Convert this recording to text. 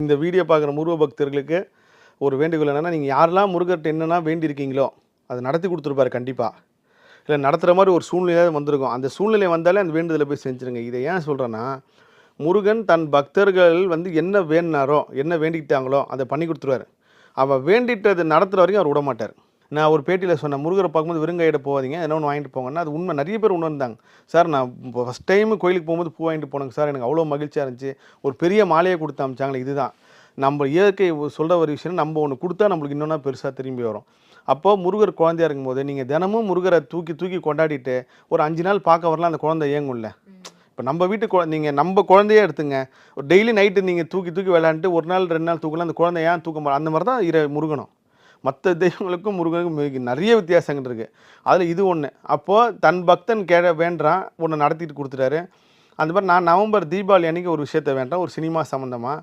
இந்த வீடியோ பார்க்குற முருக பக்தர்களுக்கு ஒரு வேண்டுகோள் என்னென்னா, நீங்கள் யாரெல்லாம் முருகர்கிட்ட என்னென்னா வேண்டியிருக்கீங்களோ அதை நடத்தி கொடுத்துருப்பாரு கண்டிப்பாக. இல்லை நடத்துகிற மாதிரி ஒரு சூழ்நிலையாக வந்திருக்கும். அந்த சூழ்நிலை வந்தாலே அந்த வேண்டுதலை போய் செஞ்சுருங்க. இதை ஏன் சொல்கிறேன்னா, முருகன் தன் பக்தர்கள் என்ன வேண்டினாரோ, என்ன வேண்டிக்கிட்டாங்களோ அதை பண்ணி கொடுத்துருவாரு. அவன் வேண்டிட்டது நடத்துகிற வரைக்கும் அவர் விட மாட்டார். நான் ஒரு பேட்டியில் சொன்னேன், முருகரை பார்க்கும்போது வெறுங்கையிட போகாதீங்க, என்ன ஒன்று வாங்கிட்டு போங்கன்னா, அது உண்மை. நிறைய பேர் உணர்ந்தாங்க. சார் நான் இப்போ ஃபஸ்ட் டைம் கோயிலுக்கு போகும்போது பூ வாங்கிட்டு போனேங்க சார், எனக்கு அவ்வளோ மகிழ்ச்சியாக இருந்துச்சு. ஒரு பெரிய மாலையை கொடுத்து அமிச்சாங்களே, இதுதான் நம்ம இயற்கை சொல்கிற ஒரு விஷயம். நம்ம ஒன்று கொடுத்தா நம்மளுக்கு இன்னொன்னா பெருசாக திரும்பி வரும். அப்போது முருகர் குழந்தையாக இருக்கும்போது நீங்கள் தினமும் முருகரை தூக்கி தூக்கி கொண்டாடிட்டு ஒரு 5 நாள் பார்க்க வரலாம், அந்த குழந்தை ஏங்கும்ல. இப்போ நம்ம வீட்டு நீங்கள் நம்ம குழந்தையே எடுத்துங்க, ஒரு டெய்லி நைட்டு நீங்கள் தூக்கி தூக்கி விளையாண்டுட்டு 1 நாள் 2 நாள் தூக்கலாம், அந்த குழந்தை ஏன் தூக்க மாட்டோம்? அந்த மாதிரி தான் முருகனும். மற்ற தெய்வங்களுக்கும் முருகனுக்கும் நிறைய வித்தியாசங்கள் இருக்குது. அதில் இது ஒன்று. அப்போது தன் பக்தன் வேண்டுறான், ஒன்று நடத்திட்டு கொடுத்துட்டாரு. அந்த மாதிரி நான் நவம்பர் தீபாவளி அன்றைக்கி ஒரு விஷயத்தை வேண்டேன், ஒரு சினிமா சம்மந்தமாக.